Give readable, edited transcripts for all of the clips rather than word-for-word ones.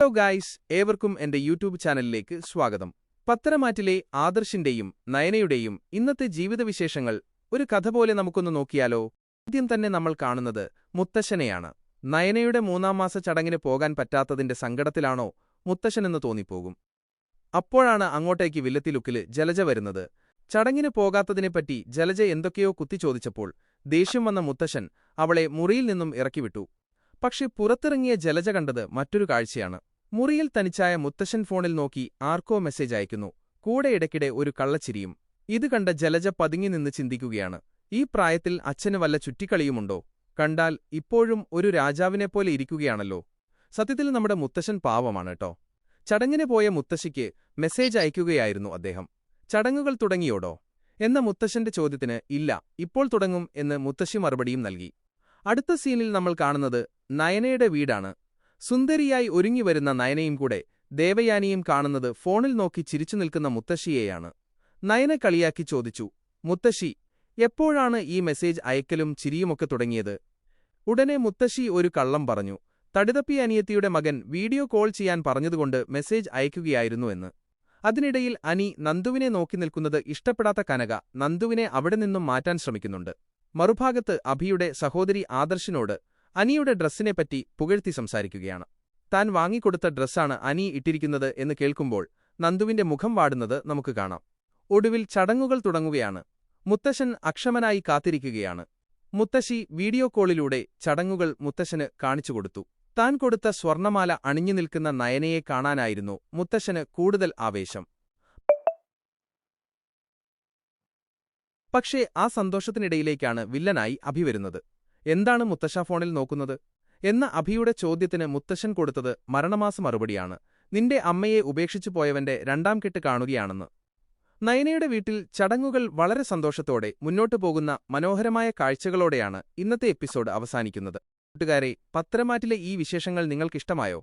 Hello guys, ഏവർക്കും എന്റെ YouTube ചാനലിലേക്ക് സ്വാഗതം. പത്തരമാറ്റിലെ ആദർശിന്റെയും നയനയുടെയും ഇന്നത്തെ ജീവിതവിശേഷങ്ങൾ ഒരു കഥ പോലെ നമുക്കൊന്ന് നോക്കിയാലോ? ആദ്യം തന്നെ നമ്മൾ കാണുന്നത് മുത്തശ്ശനെയാണ്. നയനയുടെ 3-ാം മാസ ചടങ്ങിന് പോകാൻ പറ്റാത്തതിന്റെ സങ്കടത്തിലാണോ മുത്തശ്ശനെന്ന് തോന്നിപ്പോകും. അപ്പോഴാണ് അങ്ങോട്ടേക്ക് വില്ലത്തി ലുക്കില് ജലജ വരുന്നത്. ചടങ്ങിന് പോകാത്തതിനെപ്പറ്റി ജലജ എന്തൊക്കെയോ കുത്തിച്ചോദിച്ചപ്പോൾ ദേഷ്യം വന്ന മുത്തശ്ശൻ അവളെ മുറിയിൽ നിന്നും ഇറക്കിവിട്ടു. പക്ഷെ പുറത്തിറങ്ങിയ ജലജ കണ്ടത് മറ്റൊരു കാഴ്ചയാണ്. മുറിയിൽ തനിച്ചായ മുത്തശ്ശൻ ഫോണിൽ നോക്കി ആർക്കോ മെസ്സേജ് അയക്കുന്നു. കൂടെ ഇടയ്ക്കിടെ ഒരു കള്ളച്ചിരിയും. ഇത് കണ്ട ജലജ പതുങ്ങി നിന്ന് ചിന്തിക്കുകയാണ്, ഈ പ്രായത്തിൽ അച്ഛന് വല്ല ചുറ്റിക്കളിയുമുണ്ടോ? കണ്ടാൽ ഇപ്പോഴും ഒരു രാജാവിനെപ്പോലെ ഇരിക്കുകയാണല്ലോ. സത്യത്തിൽ നമ്മുടെ മുത്തശ്ശൻ പാവമാണ് കേട്ടോ. ചടങ്ങിന് പോയ മുത്തശ്ശിക്ക് മെസ്സേജ് അയക്കുകയായിരുന്നു അദ്ദേഹം. ചടങ്ങുകൾ തുടങ്ങിയോടോ എന്ന മുത്തശ്ശന്റെ ചോദ്യത്തിന് ഇല്ല, ഇപ്പോൾ തുടങ്ങും എന്ന് മുത്തശ്ശി മറുപടിയും നൽകി. അടുത്ത സീനിൽ നമ്മൾ കാണുന്നത് നയനയുടെ വീടാണ്. സുന്ദരിയായി ഒരുങ്ങിവരുന്ന നയനയും കൂടെ ദേവയാനിയും കാണുന്നത് ഫോണിൽ നോക്കി ചിരിച്ചു നിൽക്കുന്ന മുത്തശ്ശിയെയാണ്. നയന കളിയാക്കി ചോദിച്ചു, മുത്തശ്ശി, എപ്പോഴാണ് ഈ മെസ്സേജ് അയക്കലും ചിരിയുമൊക്കെ തുടങ്ങിയത്? ഉടനെ മുത്തശ്ശി ഒരു കള്ളം പറഞ്ഞു. തടിതപ്പി അനിയത്തിയുടെ മകൻ വീഡിയോ കോൾ ചെയ്യാൻ പറഞ്ഞതുകൊണ്ട് മെസ്സേജ് അയക്കുകയായിരുന്നു എന്ന്. അതിനിടയിൽ അനി നന്ദുവിനെ നോക്കി നിൽക്കുന്നത് ഇഷ്ടപ്പെടാത്ത കനക നന്ദുവിനെ അവിടെ നിന്നും മാറ്റാൻ ശ്രമിക്കുന്നുണ്ട്. മറുഭാഗത്ത് അഭിയുടെ സഹോദരി ആദർശിനോട് അനിയുടെ ഡ്രസ്സിനെപ്പറ്റി പുകഴ്ത്തി സംസാരിക്കുകയാണ്. താൻ വാങ്ങിക്കൊടുത്ത ഡ്രസ്സാണ് അനി ഇട്ടിരിക്കുന്നത് എന്ന് കേൾക്കുമ്പോൾ നന്ദുവിന്റെ മുഖം വാടുന്നത് നമുക്ക് കാണാം. ഒടുവിൽ ചടങ്ങുകൾ തുടങ്ങുകയാണ്. മുത്തശ്ശൻ അക്ഷമനായി കാത്തിരിക്കുകയാണ്. മുത്തശ്ശി വീഡിയോ കോളിലൂടെ ചടങ്ങുകൾ മുത്തശ്ശന് കാണിച്ചുകൊടുത്തു. താൻ കൊടുത്ത സ്വർണമാല അണിഞ്ഞു നിൽക്കുന്ന നയനയെ കാണാനായിരുന്നു മുത്തശ്ശന് കൂടുതൽ ആവേശം. പക്ഷേ ആ സന്തോഷത്തിനിടയിലേക്കാണ് വില്ലനായി അഭി വരുന്നത്. എന്താണ് മുത്തശ്ശ ഫോണിൽ നോക്കുന്നത് എന്ന അഭിയുടെ ചോദ്യത്തിന് മുത്തശ്ശൻ കൊടുത്തത് മരണമാസ മറുപടിയാണ്. നിന്റെ അമ്മയെ ഉപേക്ഷിച്ചു പോയവന്റെ 2-ാം കെട്ട് കാണുകയാണെന്ന്. നയനയുടെ വീട്ടിൽ ചടങ്ങുകൾ വളരെ സന്തോഷത്തോടെ മുന്നോട്ടു പോകുന്ന മനോഹരമായ കാഴ്ചകളോടെയാണ് ഇന്നത്തെ എപ്പിസോഡ് അവസാനിക്കുന്നത്. കൂട്ടുകാരെ, പത്തരമാറ്റിലെ ഈ വിശേഷങ്ങൾ നിങ്ങൾക്കിഷ്ടമായോ?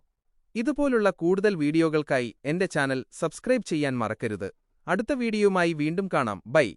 ഇതുപോലുള്ള കൂടുതൽ വീഡിയോകൾക്കായി എന്റെ ചാനൽ സബ്സ്ക്രൈബ് ചെയ്യാൻ മറക്കരുത്. അടുത്ത വീഡിയോയുമായി വീണ്ടും കാണാം. ബൈ.